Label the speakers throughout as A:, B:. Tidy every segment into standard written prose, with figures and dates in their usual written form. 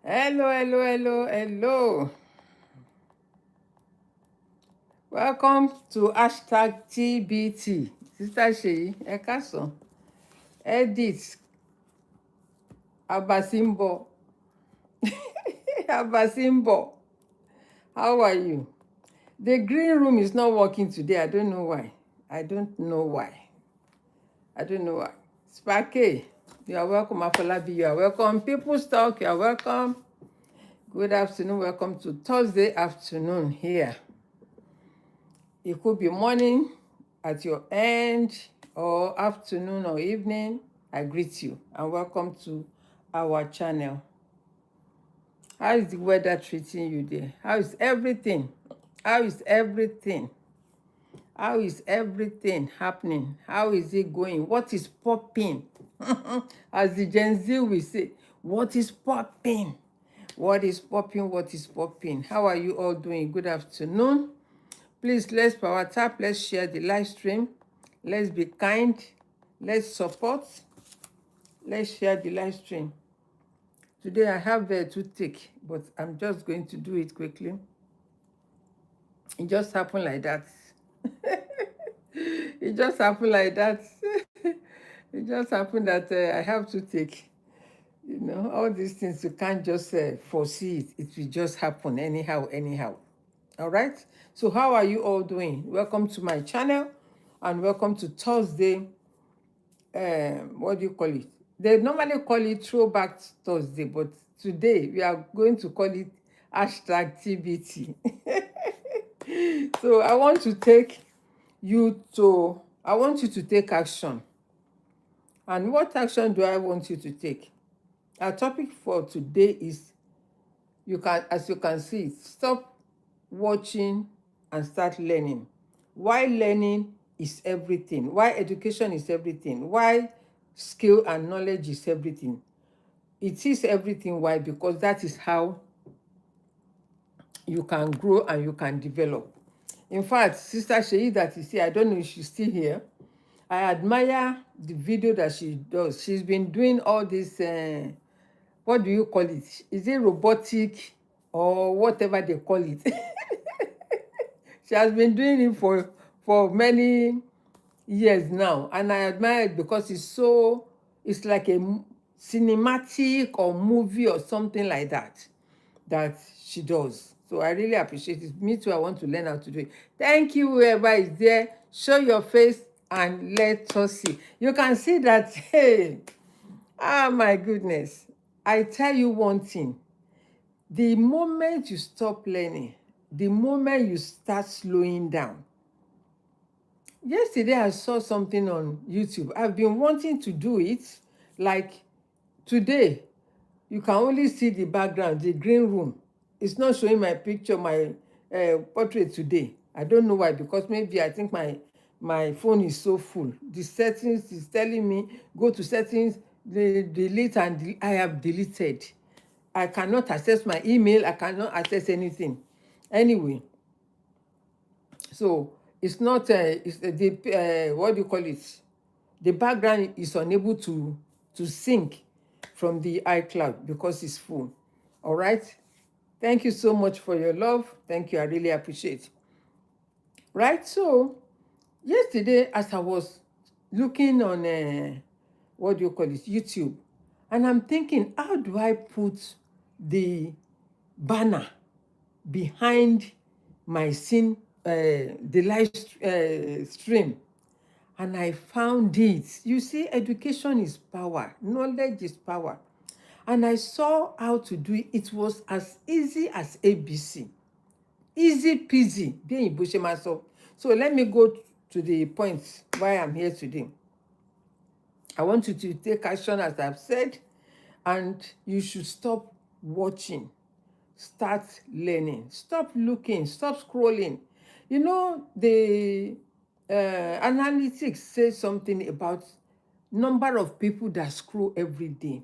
A: Hello, hello, hello, hello. Welcome to hashtag TBT. Sister Sheyi, ẹ káàsán. Edith Abasimbo. Abasimbo. How are you? The green room is not working today. I don't know why. I don't know why. I don't know why. Sparky, you are welcome. Afolabi, you are welcome. People's Talk, you are welcome. Good afternoon. Welcome to Thursday afternoon here. It could be morning at your end or afternoon or evening. I greet you and welcome to our channel. How is the weather treating you there? How is everything? How is everything? How is everything happening? How is it going? What is popping? As the Gen Z will say, what is popping? What is popping? What is popping? How are you all doing? Good afternoon. Please, let's power tap. Let's share the live stream. Let's be kind. Let's support. Let's share the live stream. Today I have a toothache, but I'm just going to do it quickly. It just happened like that. It just happened like that. It just happened that I have toothache. You know, all these things, you can't just foresee it. It will just happen anyhow, anyhow. All right. So how are you all doing? Welcome to my channel and welcome to Thursday. What do you call it? They normally call it Throwback Thursday, but today we are going to call it hashtag TBT. So I want you to take action. And what action do I want you to take? Our topic for today is, as you can see, stop watching and start learning. Why learning is everything. Why education is everything. Why skill and knowledge is everything. It is everything. Why? Because that is how you can grow and you can develop. In fact, Sister Sheyi that is here, I don't know if she's still here. I admire the video that she does. She's been doing all this, what do you call it? Is it robotic or whatever they call it? She has been doing it for many years now, and I admire it because it's like a cinematic or movie or something like that she does. So I really appreciate it. Me too, I want to learn how to do it. Thank you, whoever is there. Show your face and let us see. You can see that, hey, my goodness. I tell you one thing. The moment you stop learning, the moment you start slowing down. Yesterday, I saw something on YouTube. I've been wanting to do it. Like today, you can only see the background, the green room. It's not showing my picture, my portrait today. I don't know why, because maybe I think my phone is so full. The settings is telling me, go to settings, delete, and I have deleted. I cannot access my email. I cannot access anything. Anyway, so it's not it's the what do you call it? The background is unable to sync from the iCloud because it's full. All right. Thank you so much for your love. Thank you. I really appreciate. Right. So yesterday, as I was looking on what do you call it, YouTube, and I'm thinking, how do I put the banner behind my scene, the live stream? And I found it. You see, education is power. Knowledge is power. And I saw how to do it. It was as easy as ABC. Easy peasy. Bí òyìnbó ṣe máa sọ. So let me go to the point why I'm here today. I want you to take action, as I've said, and you should stop watching. Start learning. Stop looking. Stop scrolling. You know, the analytics says something about number of people that scroll every day.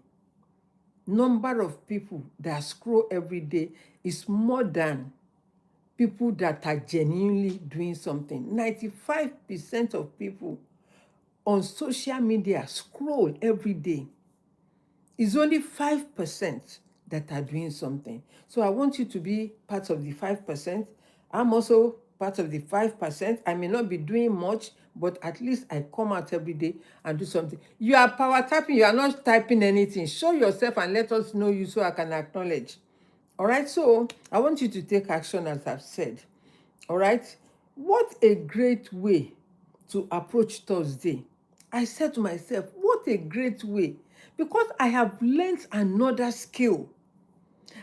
A: Number of people that scroll every day is more than people that are genuinely doing something. 95% of people on social media scroll every day. It's only 5% that are doing something. So I want you to be part of the 5%. I'm also part of the 5%. I may not be doing much, but at least I come out every day and do something. You are power tapping, you are not typing anything. Show yourself and let us know you so I can acknowledge. All right, so I want you to take action as I've said. All right, what a great way to approach Thursday. I said to myself, what a great way, because I have learned another skill.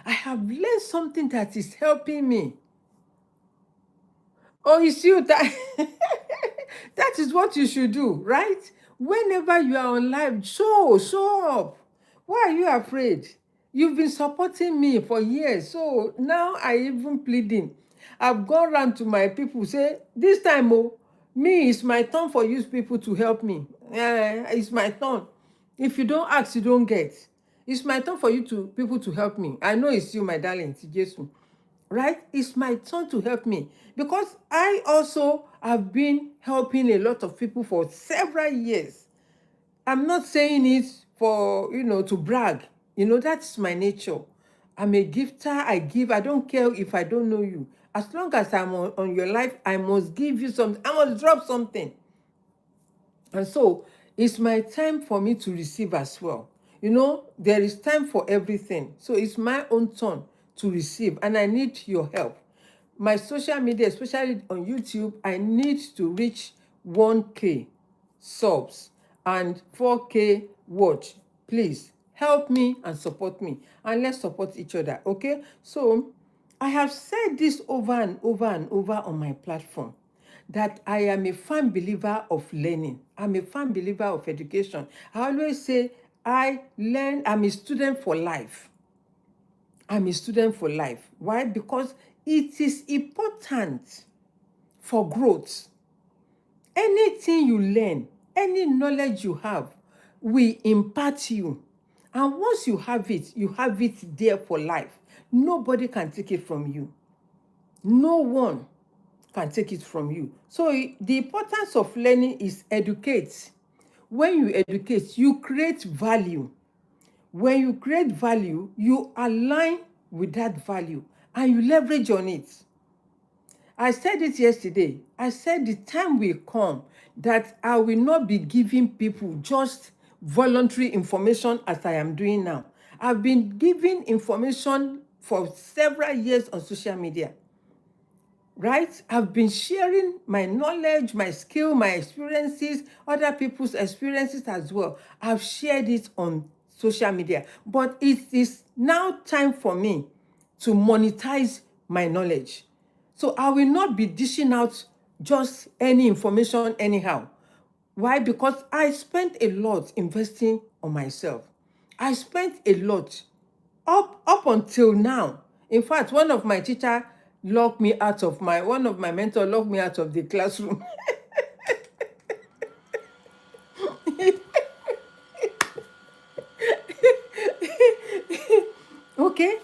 A: I have learned something that is helping me. Oh, you see that that is what you should do, right? Whenever you are on live, show up. Why are you afraid? You've been supporting me for years, so now I even pleading. I've gone round to my people, say this time, oh, me, it's my turn for you people to help me. It's my turn. If you don't ask, you don't get. It's my turn for you to people to help me. I know it's you, my darling, Jesus. Right? It's my turn to help me, because I also have been helping a lot of people for several years. I'm not saying it for, to brag. That's my nature. I'm a gifter. I give. I don't care if I don't know you. As long as I'm on your life, I must give you something. I must drop something. And so it's my time for me to receive as well. There is time for everything. So it's my own turn to receive, and I need your help. My social media, especially on YouTube, I need to reach 1K subs and 4K watch. Please help me and support me, and let's support each other, okay? So I have said this over and over and over on my platform, that I am a firm believer of learning. I'm a firm believer of education. I always say I'm a student for life. I'm a student for life. Why? Because it is important for growth. Anything you learn, any knowledge you have, will impart you. And once you have it there for life. Nobody can take it from you. No one can take it from you. So the importance of learning is educate. When you educate, you create value. When you create value, you align with that value and you leverage on it. I said it yesterday. I said the time will come that I will not be giving people just voluntary information as I am doing now. I've been giving information for several years on social media. Right? I've been sharing my knowledge, my skill, my experiences, other people's experiences as well. I've shared it on social media. But it is now time for me to monetize my knowledge. So I will not be dishing out just any information anyhow. Why? Because I spent a lot investing on myself. I spent a lot up until now. In fact, one of my mentor locked me out of the classroom. Okay,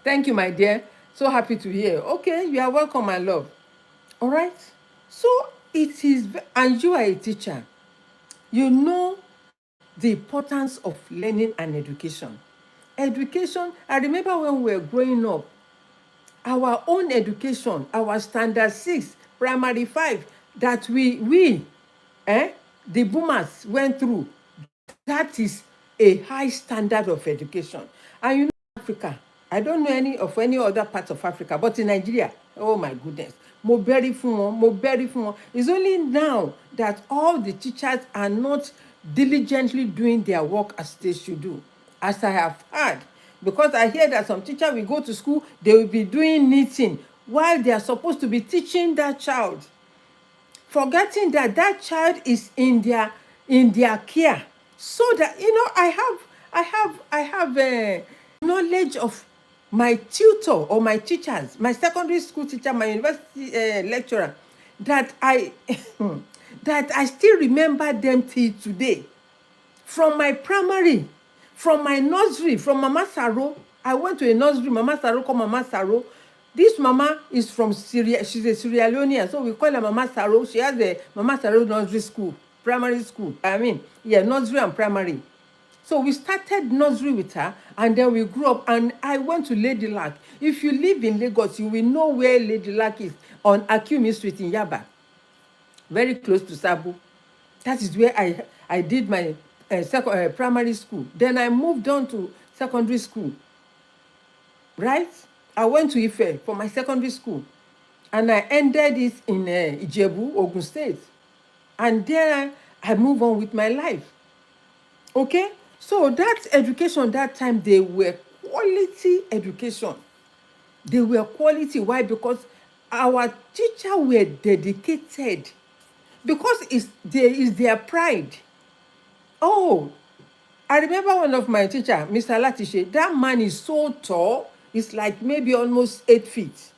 A: thank you, my dear. So happy to hear. Okay, you are welcome, my love. All right. So it is, and you are a teacher. You know the importance of learning and education. Education, I remember when we were growing up, our own education, our standard 6, primary 5, that the boomers went through, that is a high standard of education. And Africa, I don't know any other part of Africa, but in Nigeria, oh my goodness, mo bẹ́rí fún wọn. It's only now that all the teachers are not diligently doing their work as they should do, as I have heard. Because I hear that some teacher will go to school, they will be doing knitting while they are supposed to be teaching that child, forgetting that that child is in their care. So that I have a knowledge of my tutor or my teachers, my secondary school teacher, my university lecturer, that I that I still remember them till today. From my primary, from my nursery, from Mama Saro. I went to a nursery, Mama Saro called Mama Saro. This mama is from Syria. She's a Sierra Leonean, so we call her Mama Saro. She has a Mama Saro nursery school, primary school. Nursery and primary. So we started nursery with her, and then we grew up, and I went to Lady Luck. If you live in Lagos, you will know where Lady Luck is, on Akumi Street in Yaba, very close to Sabo. That is where I did my primary school. Then I moved on to secondary school, right? I went to Ife for my secondary school, and I ended it in Ijebu, Ogun State. And then I move on with my life. Okay? So that education that time, they were quality education. They were quality. Why? Because our teacher were dedicated. Because it's their pride. Oh, I remember one of my teacher, Mr. Latishe. That man is so tall. It's like maybe almost 8 feet.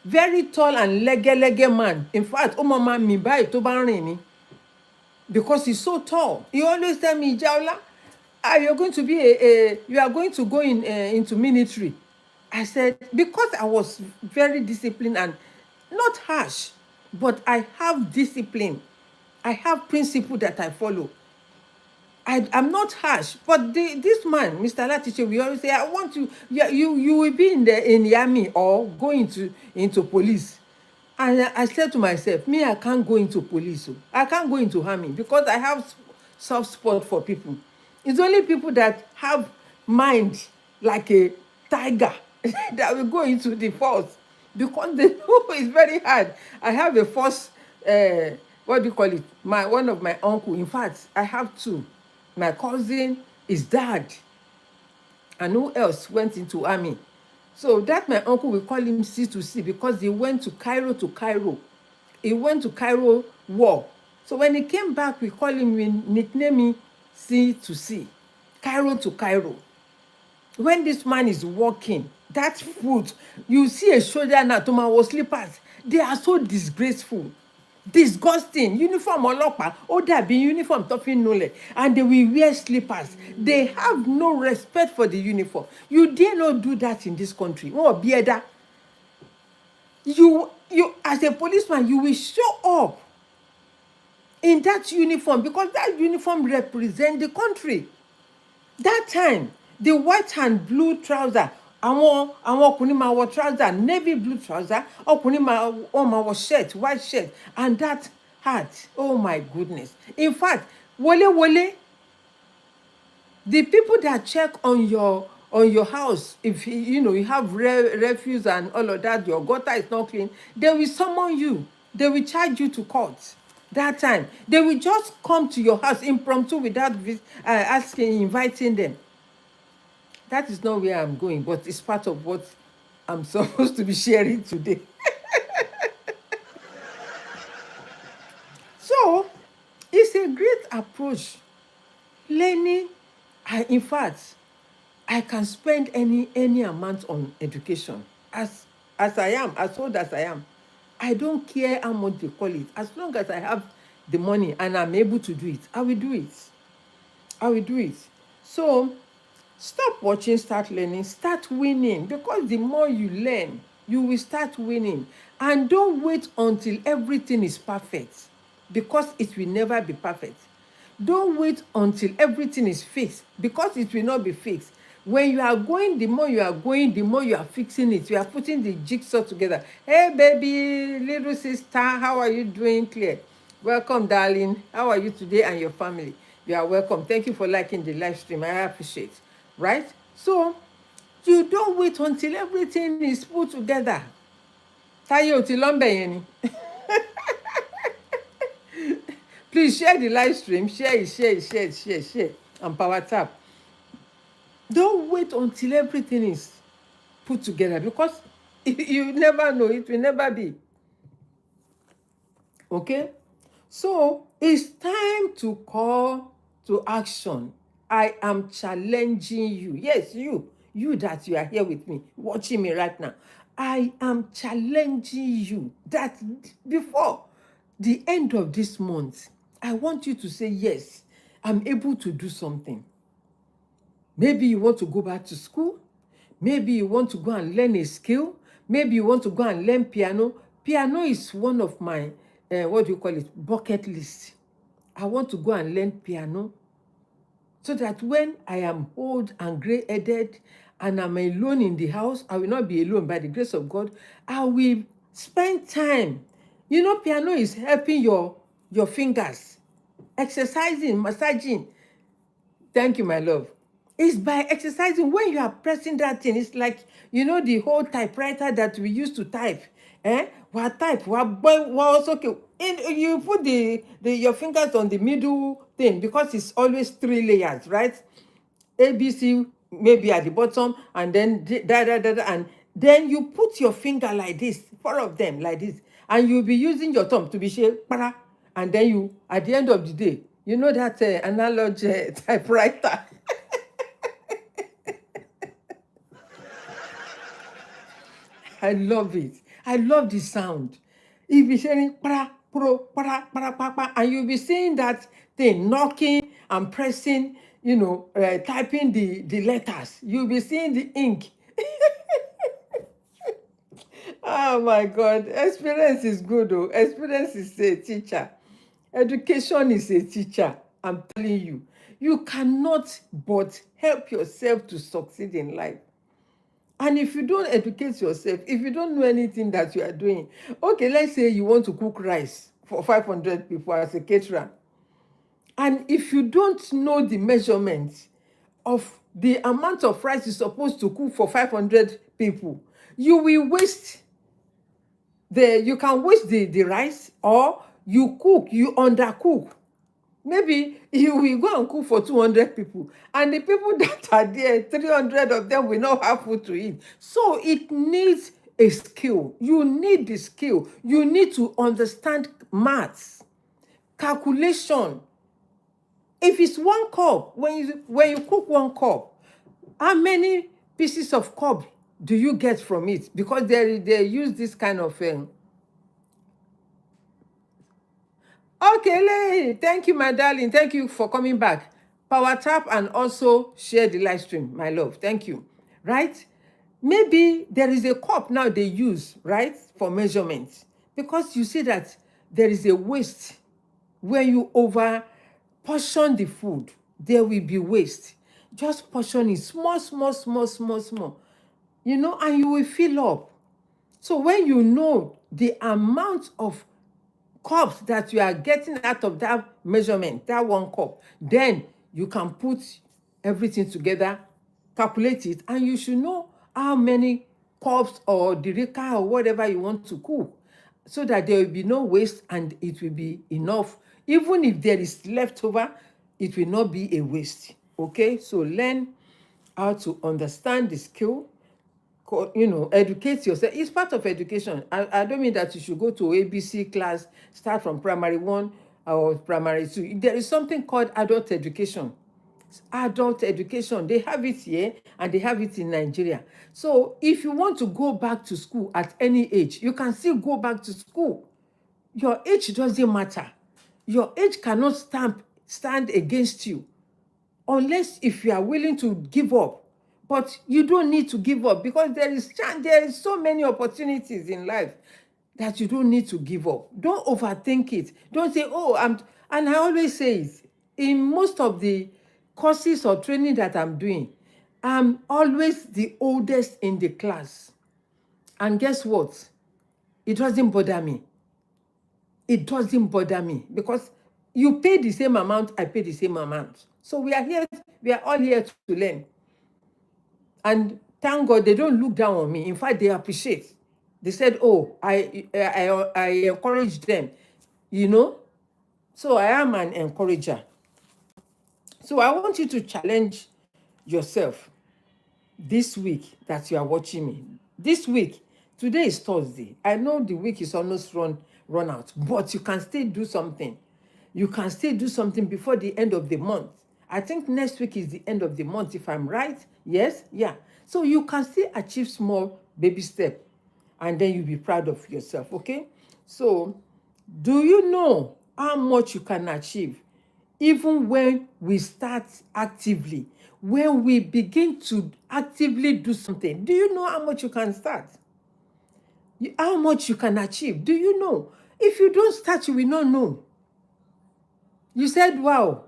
A: Very tall and lege man. In fact, ó máa máa mì báyìí tó bá rìn ni. Because he's so tall. He always tell me, Jaola, you're going to be you are going to go into military. I said, because I was very disciplined and not harsh, but I have discipline. I have principle that I follow. I'm not harsh, but this man, Mr. Latiche, we always say, I want you, you will be in the army or go into police. And I said to myself, me, I can't go into police. I can't go into army because I have soft spot for people. It's only people that have mind like a tiger that will go into the force, because they know it's very hard. I have a force, what do you call it? One of my uncle. In fact, I have two. My cousin, his dad, and who else went into army. So that my uncle, we call him C2C, because he went to Cairo to Cairo. He went to Cairo war. So when he came back, we call him, we nickname him C2C, Cairo to Cairo. When this man is walking, that foot, you see a soldier now, Tomawo slippers, they are so disgraceful, disgusting. Uniform ọlọ́pàá, ó dàbí uniform tó fi ń nulẹ̀, and they will wear slippers. They have no respect for the uniform. You dare not do that in this country. Oh, bieda. You as a policeman, you will show up in that uniform, because that uniform represents the country. That time, the white and blue trouser, àwọn ọkùnrin máa wọ trouser, navy blue trouser, ọkùnrin máa wọ shirt, white shirt, and that hat. Oh my goodness. In fact, wọlé, the people that check on your house, if you have refuse and all of that, your gutter is not clean, they will summon you. They will charge you to court. That time, they will just come to your house impromptu without inviting them. That is not where I'm going, but it's part of what I'm supposed to be sharing today. So, it's a great approach. Learning, in fact, I can spend any amount on education. As I am, as old as I am, I don't care how much they call it. As long as I have the money and I'm able to do it, I will do it. I will do it. So, stop watching, start learning, start winning. Because the more you learn, you will start winning. And don't wait until everything is perfect, because it will never be perfect. Don't wait until everything is fixed, because it will not be fixed. When you are going, the more you are going, the more you are fixing it. You are putting the jigsaw together. Hey, baby, little sister, how are you doing, Claire? Welcome, darling. How are you today and your family? You are welcome. Thank you for liking the live stream. I appreciate. Right? So, you don't wait until everything is put together. Táyé ò ti lọ ńbẹ̀ yẹn ni. Please share the live stream. Share, and power tap. Don't wait until everything is put together, because you never know. It will never be. Okay? So, it's time to call to action. I am challenging you. Yes, you that you are here with me, watching me right now. I am challenging you that before the end of this month, I want you to say, yes, I'm able to do something. Maybe you want to go back to school. Maybe you want to go and learn a skill. Maybe you want to go and learn piano. Piano is one of my, bucket list. I want to go and learn piano. so that when I am old and gray-headed and I'm alone in the house, I will not be alone by the grace of God. I will spend time. You know, piano is helping your fingers, exercising, massaging. Thank you, my love. It's by exercising. When you are pressing that thing, it's like, you know, the whole typewriter that we used to type. What type? What boy? What's okay? And you put your fingers on the middle thing because it's always 3 layers, right? A, B, C, maybe at the bottom, and then and then you put your finger like this, 4 of them like this, and you'll be using your thumb to be shake, and then you, at the end of the day, you know that analog typewriter. I love it. I love the sound. You'll be saying and you'll be seeing that thing knocking and pressing, typing the letters. You'll be seeing the ink. Oh my God. Experience is good, though. Experience is a teacher. Education is a teacher. I'm telling you. You cannot but help yourself to succeed in life. And if you don't educate yourself, if you don't know anything that you are doing, okay, let's say you want to cook rice for 500 people as a caterer. And if you don't know the measurements of the amount of rice you're supposed to cook for 500 people, you will waste you can waste the rice, or you undercook. Maybe you will go and cook for 200 people, and the people that are there, 300 of them will not have food to eat. So it needs a skill. You need the skill. You need to understand maths, calculation. If it's 1 cup, when you cook 1 cup, how many pieces of cup do you get from it? Because they use this kind of Okay, thank you, my darling. Thank you for coming back. Power tap and also share the live stream, my love. Thank you. Right? Maybe there is a cup now they use, right, for measurement. Because you see that there is a waste. When you over portion the food, there will be waste. Just portion it small, small, small, small, small. And you will fill up. So when you know the amount of cups that you are getting out of that measurement, that 1 cup, then you can put everything together, calculate it, and you should know how many cups or derika or whatever you want to cook, so that there will be no waste and it will be enough. Even if there is leftover, it will not be a waste. Okay, so learn how to understand the skill, educate yourself. It's part of education. I don't mean that you should go to ABC class, start from primary 1 or primary 2. There is something called adult education. Adult education, they have it here and they have it in Nigeria. So if you want to go back to school at any age, you can still go back to school. Your age doesn't matter. Your age cannot stand against you, unless if you are willing to give up. But you don't need to give up, because there is so many opportunities in life that you don't need to give up. Don't overthink it. Don't say, oh, and I always say it, in most of the courses or training that I'm doing, I'm always the oldest in the class. And guess what? It doesn't bother me. It doesn't bother me, because you pay the same amount, I pay the same amount. So we are all here to learn. And thank God they don't look down on me. In fact, they appreciate. They said, oh, I encourage them, So I am an encourager. So I want you to challenge yourself this week that you are watching me. This week, today is Thursday. I know the week is almost run out, but you can still do something. You can still do something before the end of the month. I think next week is the end of the month, if I'm right. Yes? Yeah. So you can still achieve small baby step, and then you'll be proud of yourself, okay? So do you know how much you can achieve even when we start actively? When we begin to actively do something, do you know how much you can start? How much you can achieve? Do you know? If you don't start, you will not know. You said, wow,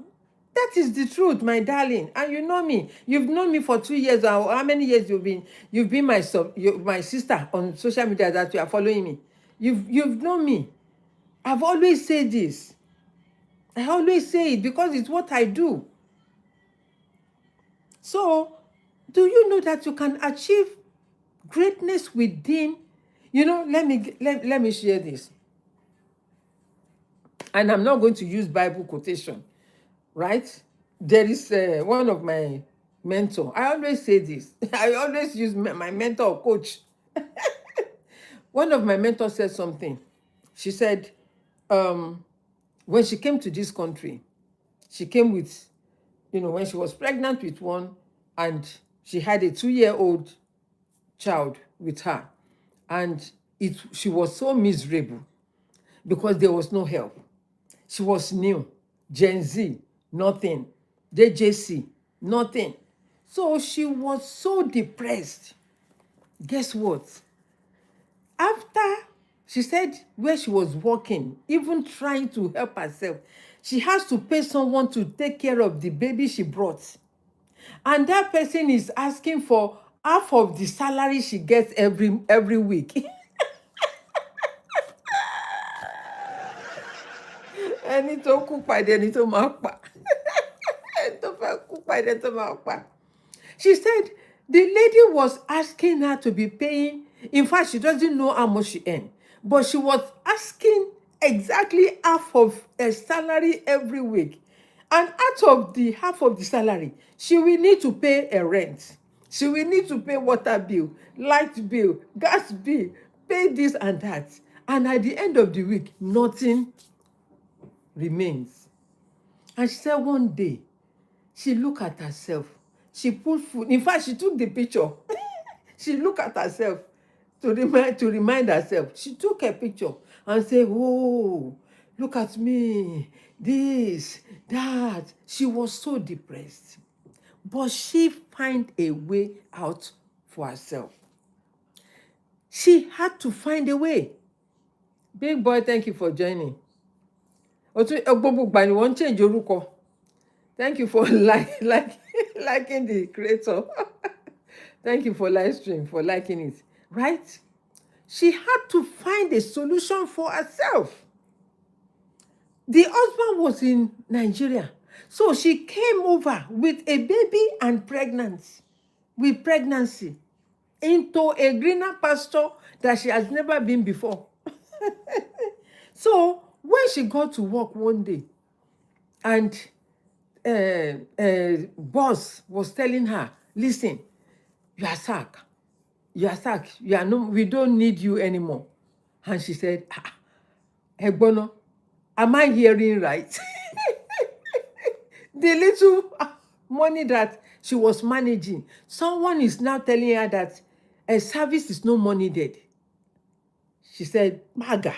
A: That is the truth, my darling. And you know me. You've known me for 2 years. Or how many years you've been my sister on social media that you are following me. You've known me. I've always said this. I always say it because it's what I do. So, do you know that you can achieve greatness within? Let me share this. And I'm not going to use Bible quotation, right? There is one of my mentor. I always say this. I always use my mentor or coach. One of my mentors said something. She said, when she came to this country, she came with, when she was pregnant with one, and she had a 2-year-old child with her, and she was so miserable because there was no help. She was new, Gen Z, nothing, JJC, nothing. So she was so depressed. Guess what? After, she said, where she was working, even trying to help herself, she has to pay someone to take care of the baby she brought. And that person is asking for half of the salary she gets every week. Ẹni tó kú pàdé ẹni tó máa pa. Ẹni tó fẹ́ kú pàdé ẹni tó máa pa. She said the lady was asking her to be paying. In fact, she doesn't know how much she earned, but she was asking exactly half of her salary every week. And out of the half of the salary, she will need to pay a rent. She will need to pay water bill, light bill, gas bill, pay this and that. And at the end of the week, nothing remains. And she said one day, she looked at herself. She put food. In fact, she took the picture. She looked at herself to remind herself. She took a picture and said, oh, look at me, this, that. She was so depressed. But she found a way out for herself. She had to find a way. Big boy, thank you for joining. Change orúkọ. Thank you for liking the creator. Thank you for live stream, for liking it. Right? She had to find a solution for herself. The husband was in Nigeria. So she came over with a baby and pregnancy into a greener pasture that she has never been before. So when she got to work one day, and boss was telling her, listen, you are sacked. We don't need you anymore. And she said, Egbono, am I hearing right? The little money that she was managing, someone is now telling her that a service is no money dead. She said, Maga,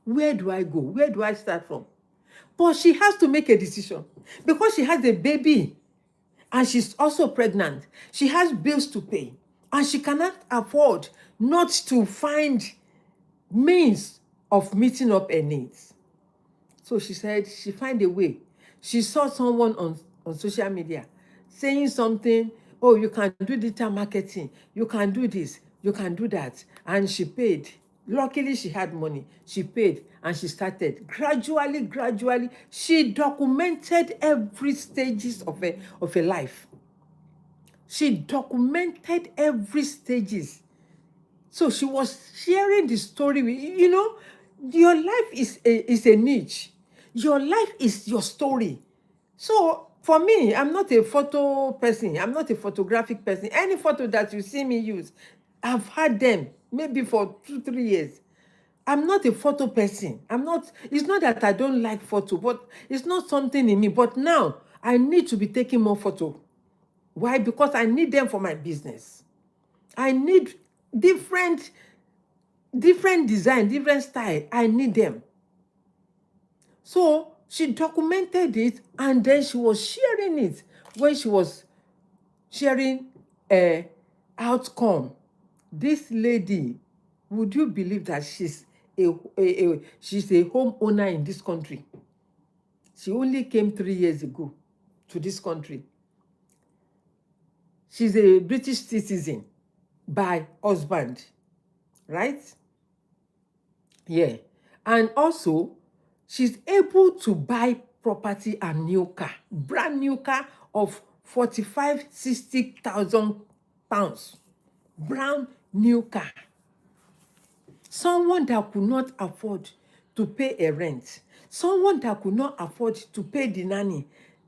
A: where do I go? Where do I start from? But she has to make a decision because she has a baby and she's also pregnant. She has bills to pay and she cannot afford not to find means of meeting up her needs. So she said she find a way. She saw someone on social media saying something, oh, you can do digital marketing, you can do this, you can do that. And she paid. Luckily, she had money. She paid and she started. Gradually, she documented every stages of her life. She documented every stages. So she was sharing the story with, your life is a niche. Your life is your story. So for me, I'm not a photo person. I'm not a photographic person. Any photo that you see me use, I've had them maybe for 2-3 years. I'm not a photo person. It's not that I don't like photo, but it's not something in me. But now I need to be taking more photo. Why? Because I need them for my business. I need different design, different style. I need them. So she documented it and then she was sharing it when she was sharing a outcome. This lady, would you believe that she's a homeowner in this country? She only came 3 years ago. to this country. She's a British citizen by husband, right? Yeah. And also, she's able to buy property and new car, brand new car of 45, 60,000 pounds. Brand new car. Someone that could not afford to pay a rent, someone that could not afford to pay the nanny,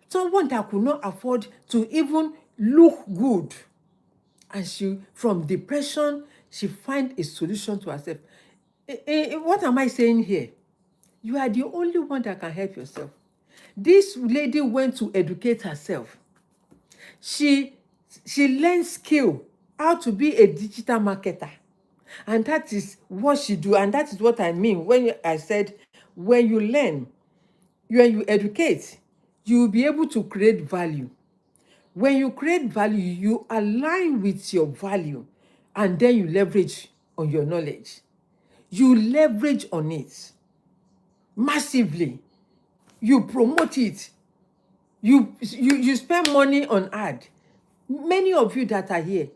A: someone that could not afford to even look good. And she, from depression, she find a solution to herself. What am I saying here? You are the only one that can help yourself. This lady went to educate herself. She learned skill, how to be a digital marketer. And that is what she do. And that is what I mean when I said, when you learn, when you educate, you will be able to create value. When you create value, you align with your value, and then you leverage on your knowledge. You leverage on it massively. You promote it. You spend money on ad. Many of you that are here,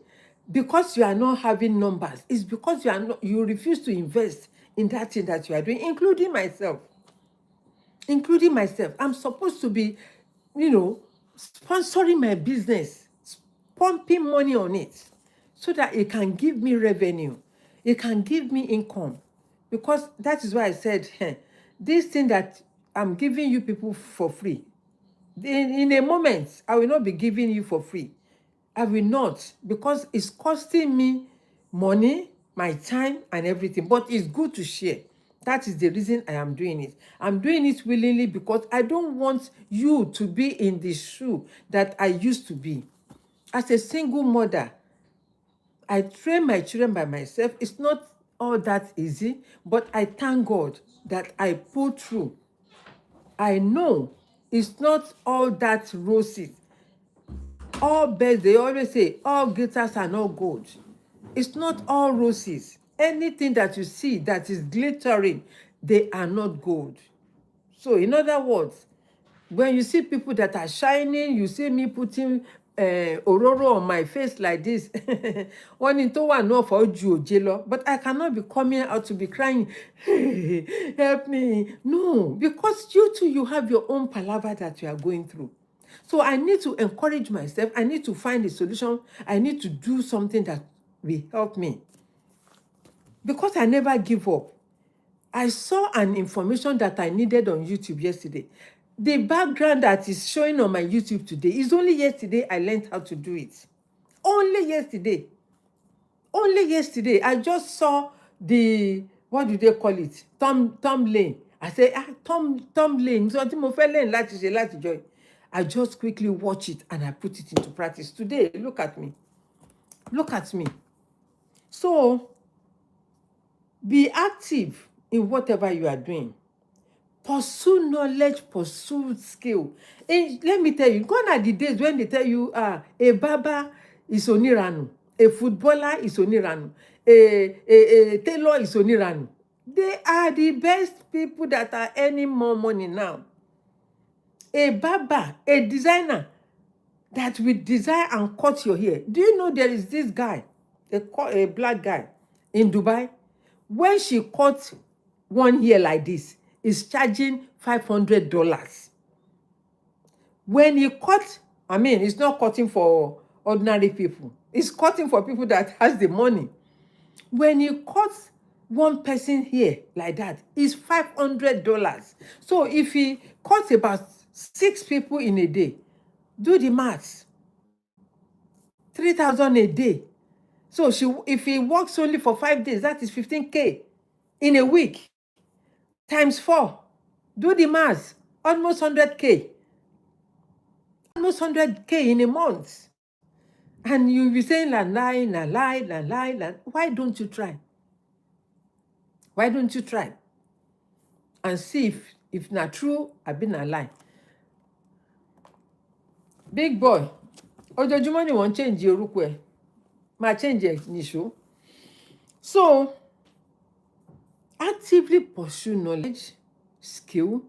A: because you are not having numbers, it's because you refuse to invest in that thing that you are doing, including myself. I'm supposed to be, sponsoring my business, pumping money on it, so that it can give me revenue, it can give me income. Because that is why I said, this thing that I'm giving you people for free, in a moment, I will not be giving you for free. I will not, because it's costing me money, my time, and everything. But it's good to share. That is the reason I am doing it. I'm doing it willingly because I don't want you to be in the shoe that I used to be. As a single mother, I train my children by myself. It's not all that easy, but I thank God that I pull through. I know it's not all that rosy. All birds, they always say, all glitters are not gold. It's not all roses. Anything that you see that is glittering, they are not gold. So in other words, when you see people that are shining, you see me putting ororo on my face like this. One into one no for you, but I cannot be coming out to be crying, help me. No, because you too, you have your own palaver that you are going through. So I need to encourage myself. I need to find a solution. I need to do something that will help me. Because I never give up. I saw an information that I needed on YouTube yesterday. The background that is showing on my YouTube today is only yesterday I learned how to do it. Only yesterday. Only yesterday. I just saw the, what do they call it? Thumbnail. I say, thumbnail. So I just quickly watch it and I put it into practice. Today, look at me. Look at me. So, be active in whatever you are doing. Pursue knowledge, pursue skill. And let me tell you, gone are the days when they tell you, a barber is oniranu, a footballer is oniranu, a tailor is oniranu. They are the best people that are earning more money now. A barber, a designer that will design and cut your hair. Do you know there is this guy, a black guy in Dubai? When she cut one hair like this, is charging $500. When he cut, I mean, it's not cutting for ordinary people. It's cutting for people that has the money. When you cut one person here like that, it's $500. So if he cuts about 6 people in a day, do the maths. 3,000 a day. So if he works only for 5 days, that is 15K in a week. Times 4. Do the maths. Almost 100K. Almost 100K in a month. And you'll be saying, la lie. Why don't you try? Why don't you try? And see if not true, I've been a lie. Big boy, ojoojúmọ́ ni wọ́n change orúkọ ẹ̀. Ma change ẹ̀ nìṣó. So, actively pursue knowledge, skill,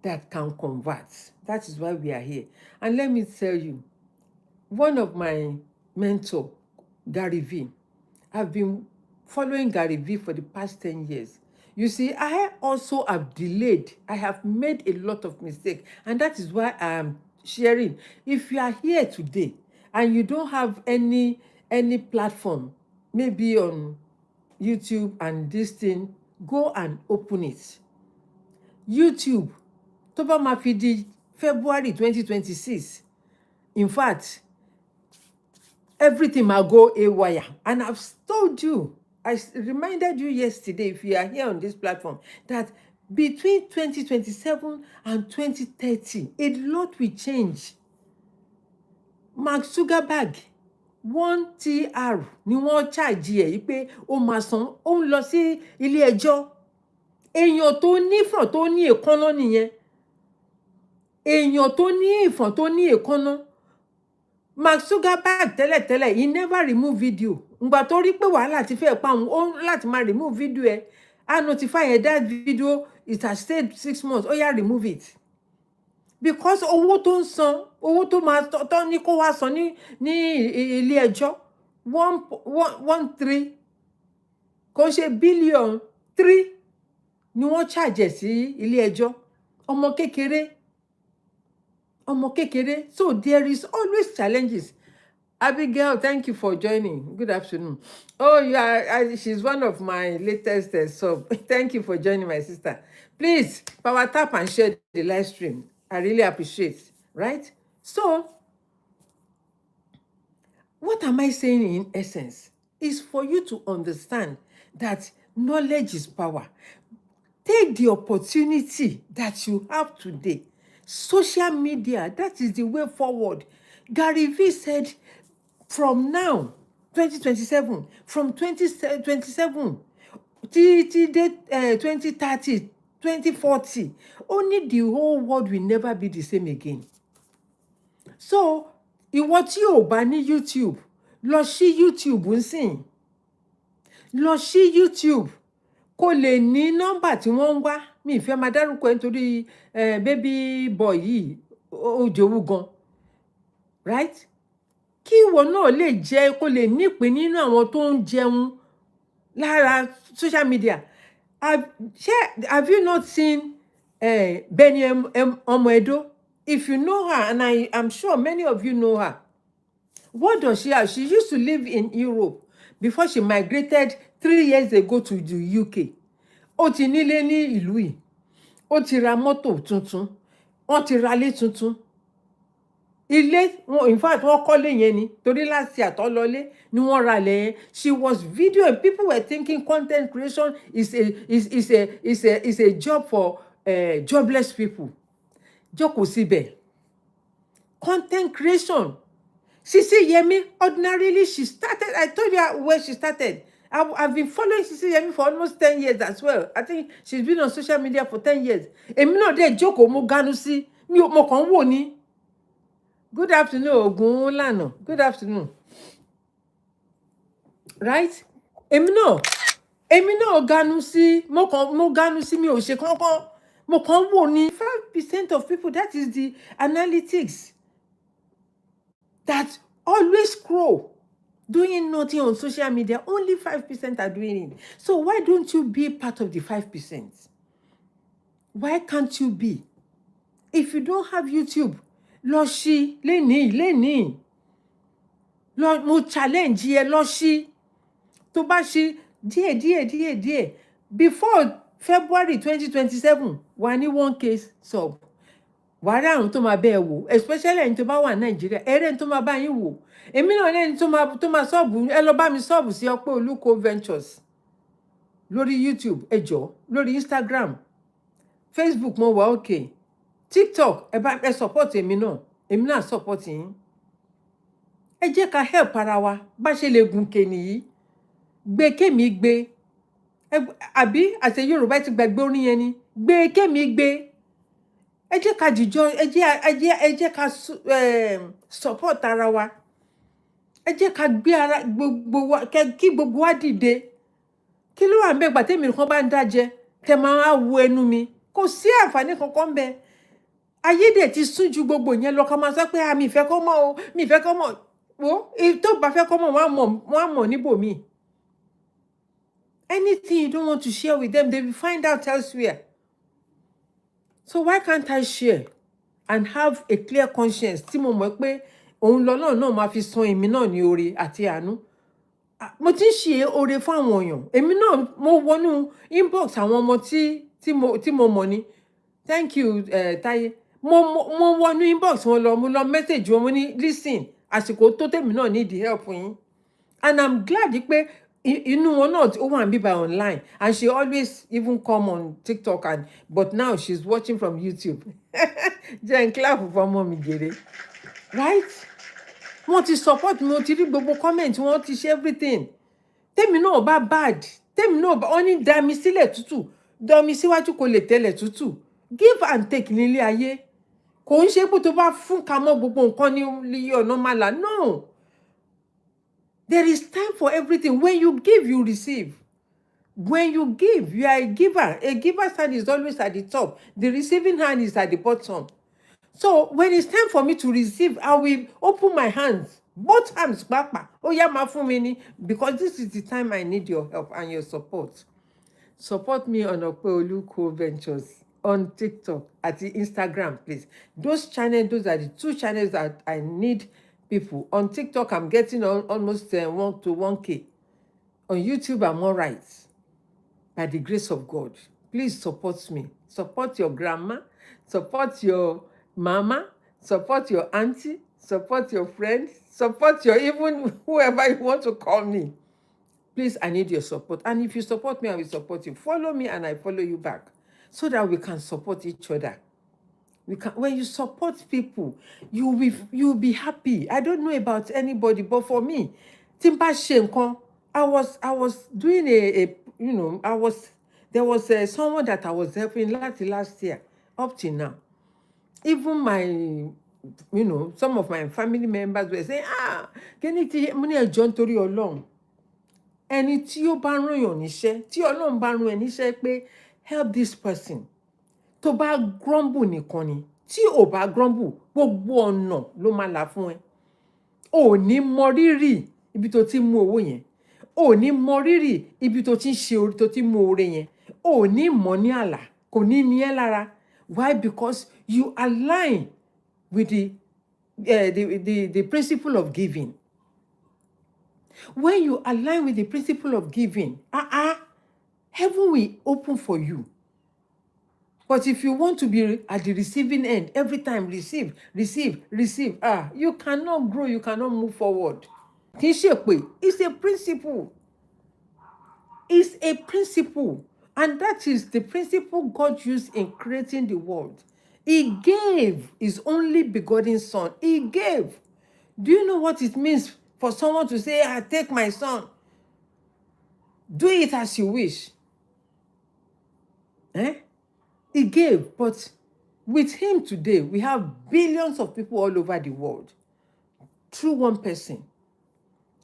A: that can convert. That is why we are here. And let me tell you, one of my mentor, Gary V, I've been following Gary V for the past 10 years. You see, I also have delayed. I have made a lot of mistakes. And that is why I am sharing. If you are here today and you don't have any platform, maybe on YouTube and this thing, go and open it. YouTube, tó bá máa fi di February 2026, in fact, everything might go haywire. And I've told you, I reminded you yesterday, if you are here on this platform, that between 2027 and 2030, a lot will change. Mark Zuckerberg, 1 TR ni wọ́n charge ẹ̀ yìí pé ó máa san, ó ń lọ sí ilé ẹjọ́. Èèyàn tó ní ìfọ̀n tó ní èékánná nìyẹn. Èèyàn tó ní ìfọ̀n tó ní èékánná. Mark Zuckerberg tẹ́lẹ̀tẹ́lẹ̀, he never remove video. Ngbà tó rí pé wàhálà ti fẹ́ pa òun, ó láti máa remove video ẹ̀. I notify that video, it has stayed 6 months. Oh yeah, remove it. Because owó tó ń san, owó tó máa tọ́ ní kó wá san ní ilé ẹjọ́, 1.3 kò ṣe billion 3 ni wọ́n charge sí ilé ẹjọ́. Ọmọ kékeré. So there is always challenges. Abigail, thank you for joining. Good afternoon. Oh, yeah, she's one of my latest sub. Thank you for joining, my sister. Please, power tap and share the live stream. I really appreciate, right? So, what am I saying in essence? Is for you to understand that knowledge is power. Take the opportunity that you have today. Social media, that is the way forward. Gary V said, from now, 2027, from 2027 till 2030, 2040, only the whole world will never be the same again. So, ìwọ tí ò bá ní YouTube, lọ sí YouTube nsìn. Lọ sí YouTube. Kó lè ní nọ́mbà tí wọ́n ń wá. Mi ìfẹ́ máa dárúkọ ẹ̀ nítorí baby boy yìí ó jowú gan. Right? Kí ìwọ náà lè jẹ́, kó lè nípìn nínú àwọn tó ń jẹun lára social media. Have you not seen Benny Omoedo? If you know her, and I'm sure many of you know her, what does she have? She used to live in Europe before she migrated 3 years ago to the UK. Ó ti nílé ní ìlú yìí. Ó ti ra mọ́tò tuntun. Wọ́n ti ra ilé tuntun. Ilé, in fact, wọ́n kọ́lé yẹn ni. Torí láti àtọ́lọ́lé ni wọ́n ra ilé yẹn. She was videoing. People were thinking content creation is a job for jobless people. Jókòó síbẹ̀. Content creation. Sisi Yemi, ordinarily, she started, I told you where she started. I've been following Sisi Yemi for almost 10 years as well. I think she's been on social media for 10 years. Èmi náà dẹ̀ jókòó mo ganu sí. Mo kàn wò ni. Good afternoon, Ogunlana. Good afternoon. Right? Èmi náà ganu sí. Mo ganu sí, mi ò ṣe kankan. Mo kàn wò ni. 5% of people, that is the analytics that always scroll, doing nothing on social media. Only 5% are doing it. So why don't you be part of the 5%? Why can't you be? If you don't have YouTube, lọ ṣí lénìí. Mo challenge yẹ lọ ṣí. Tó bá ṣí díẹ̀. Before February 2027, wà ní 1K sub. Wà á rí àwọn tó máa bẹ́ẹ̀ wò, especially ẹni tó bá wà Nàìjíríà, ẹ̀rẹ́ tó máa bá yín wò. Èmi náà lẹ́ni tó máa sọ́ọ̀bù, ẹ lọ bá mi sọ́ọ̀bù sí Ọpẹ́ Olúkọ Ventures lórí YouTube, ẹ jọ̀ọ́, lórí Instagram, Facebook mo wà okay, TikTok, ẹ support èmi náà support yín. Ẹ jẹ́ ká help ara wa, bá ṣe lè gùnkè nìyí. Gbé kémi gbé. Àbí àṣẹ Yorùbá ti gbàgbé orin yẹn ni. Gbé kémi gbé. Ẹ jẹ́ ká jìjọ, ẹ jẹ́ ká support ara wa. Ẹ jẹ́ ká gbé ara gbogbo wa, kí gbogbo wa dìde. Kí ló wà ńbẹ̀ gbà tèmi kan bá ń dájẹ, tẹ máa wo ẹnu mi. Kò sí àǹfààní kankan ńbẹ̀. ayé dẹ̀ ti sún ju gbogbo yẹn lọ ká máa sọ pé mi ìfẹ́ kọ́ mọ́ o mi ìfẹ́ kọ́ mọ́ wo tó bá fẹ́ kọ́ mọ́ wọ́n á mọ̀ níbòmíì. Anything you don't want to share with them, they will find out elsewhere. So why can't I share and have a clear conscience? Tí mo mọ̀ pé òun lọ́nà náà máa fi san èmi náà ní oore àti àánú. Mo ti ń ṣe oore fún àwọn èèyàn. Èmi náà mo wọnú inbox àwọn ọmọ tí mo mọ̀ ni. Thank you, Táyé. Mo wọnú inbox wọn lọ, mo lọ message wọn, mo ní listen, àsìkò tó tèmi náà need the help yín. And I'm glad pé inú wọn náà ó wà níbí online, and she always even come on TikTok, but now she's watching from YouTube. Jẹ́ clap for ọmọ mi jèrè. Right? Wọ́n ti support mi, mo ti rí gbogbo comment, wọ́n ti ṣe everything. Tèmi náà bá bad, tèmi náà bá wọ́n ní dá mi sílẹ̀ tútù, dá mi síwájú kó lè tẹ́lẹ̀ tútù. Give and take nílé ayé. Kò ń ṣe pé tó bá fún ka mọ́ gbogbo nǹkan ní ọ̀nà màlà. No. There is time for everything. When you give, you receive. When you give, you are a giver. A giver's hand is always at the top. The receiving hand is at the bottom. So when it's time for me to receive, I will open my hands. Both hands, papa. Oh yeah, ma fún mi ni, because this is the time I need your help and your support. Support me on Opeolu Co-Ventures on TikTok, at the Instagram, please. Those are the two channels that I need people. On TikTok, I'm getting almost 1 to 1K. On YouTube, I'm all right. By the grace of God. Please support me. Support your grandma. Support your mama. Support your auntie. Support your friend. Support your even whoever you want to call me. Please, I need your support. And if you support me, I will support you. Follow me and I follow you back, so that we can support each other. When you support people, you'll be happy. I don't know about anybody, but for me, Timba Shenko, I was doing there was someone that I was helping last year, up till now. Even my, some of my family members were saying, Keniti, mo ní ẹ jọ̀ọ́ nítorí Ọlọ́run. Ẹni tí ó bá rán yàn níṣẹ́, tí Ọlọ́run bá rán ẹ níṣẹ́ pé help this person. Tó bá grumble nìkan ni, tí ò bá grumble, gbogbo ọ̀nà ló máa là fún ẹ. Ò ní mọ rírì ibi tó ti mú owó yẹn. Ò ní mọ rírì ibi tó ti ń ṣe orí tó ti mú oore yẹn. Ò ní mọ ní àlà, kò ní ní ẹ lára. Why? Because you align with the principle of giving. When you align with the principle of giving, heaven will open for you. But if you want to be at the receiving end, every time receive, you cannot grow, you cannot move forward. It's a principle. It's a principle. And that is the principle God used in creating the world. He gave his only begotten son. He gave. Do you know what it means for someone to say, take my son? Do it as you wish. He gave, but with him today, we have billions of people all over the world through one person.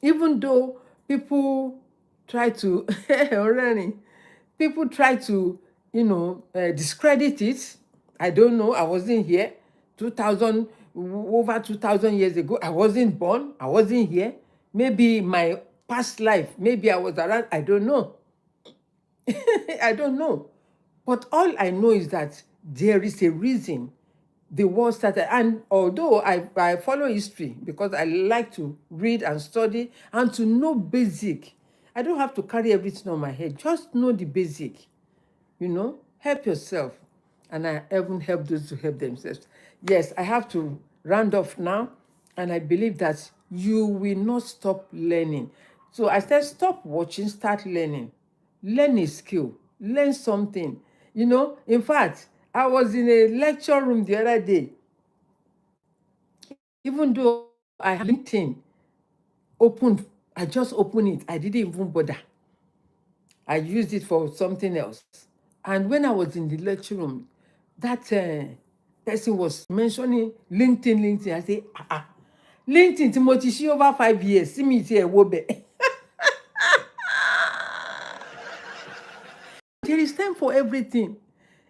A: Even though people try to, discredit it. I don't know. I wasn't here. Over 2,000 years ago, I wasn't born. I wasn't here. Maybe my past life, maybe I was around. I don't know. I don't know. But all I know is that there is a reason the war started. And although I follow history because I like to read and study and to know basic, I don't have to carry everything on my head. Just know the basic. Help yourself. And I even help those who help themselves. Yes, I have to round off now. And I believe that you will not stop learning. So I said, stop watching, start learning. Learn a skill. Learn something. In fact, I was in a lecture room the other day. Even though I had LinkedIn opened, I just opened it. I didn't even bother. I used it for something else. And when I was in the lecture room, that person was mentioning LinkedIn. I say, LinkedIn, Timothy, she over 5 years. See me here, wobe. There is time for everything.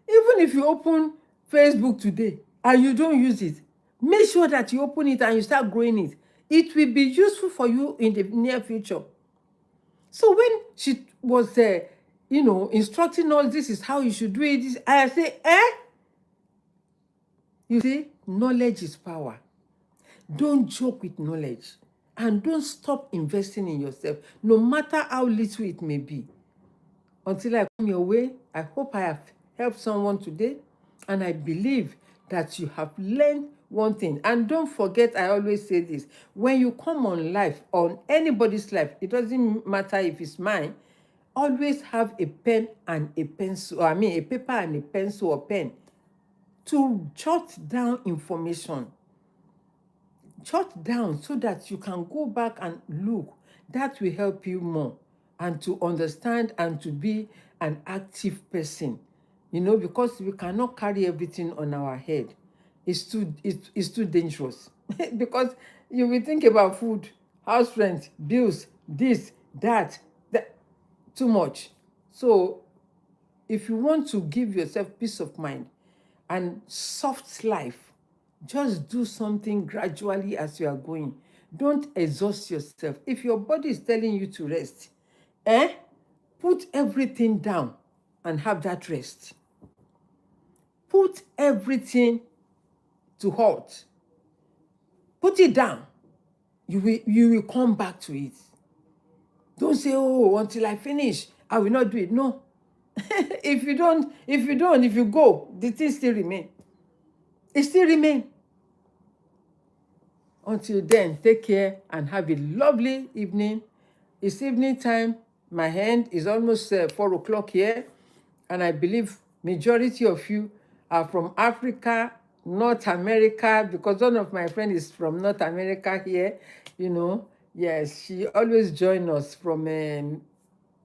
A: Even if you open Facebook today, and you don't use it, make sure that you open it and you start growing it. It will be useful for you in the near future. So when she was instructing us, this is how you should do it, this, I say, you see, knowledge is power. Don't joke with knowledge, and don't stop investing in yourself, no matter how little it may be. Until I come your way, I hope I have helped someone today, and I believe that you have learned one thing. And don't forget, I always say this, when you come on life, on anybody's life, it doesn't matter if it's mine, always have a pen and a pencil, I mean a paper and a pencil or pen, to jot down information. Jot down so that you can go back and look. That will help you more, and to understand and to be an active person. Because we cannot carry everything on our head. It's too dangerous. Because you will think about food, house rent, bills, this, that, too much. So if you want to give yourself peace of mind and soft life, just do something gradually as you are going. Don't exhaust yourself. If your body is telling you to rest, put everything down and have that rest. Put everything to halt. Put it down. You will come back to it. Don't say, oh, until I finish, I will not do it. No. If you go, the thing still remain. It still remain. Until then, take care and have a lovely evening. It's evening time. My hand is almost 4 o'clock here, and I believe majority of you are from Africa, North America, because one of my friends is from North America here. Yes, she always join us from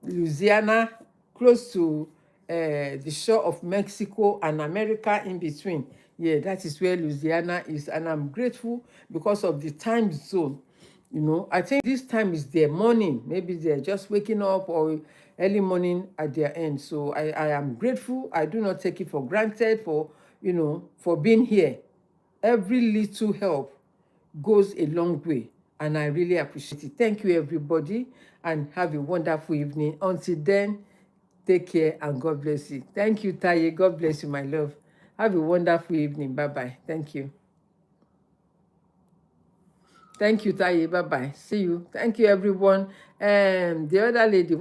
A: Louisiana, close to the shore of Mexico and America in between. Yeah, that is where Louisiana is, and I'm grateful because of the time zone. I think this time is their morning. Maybe they're just waking up, or early morning at their end. So I am grateful. I do not take it for granted for being here. Every little help goes a long way, and I really appreciate it. Thank you, everybody, and have a wonderful evening. Until then, take care and God bless you. Thank you, Taye. God bless you, my love. Have a wonderful evening. Bye-bye. Thank you. Thank you, Taye. Bye-bye. See you. Thank you, everyone. The other lady.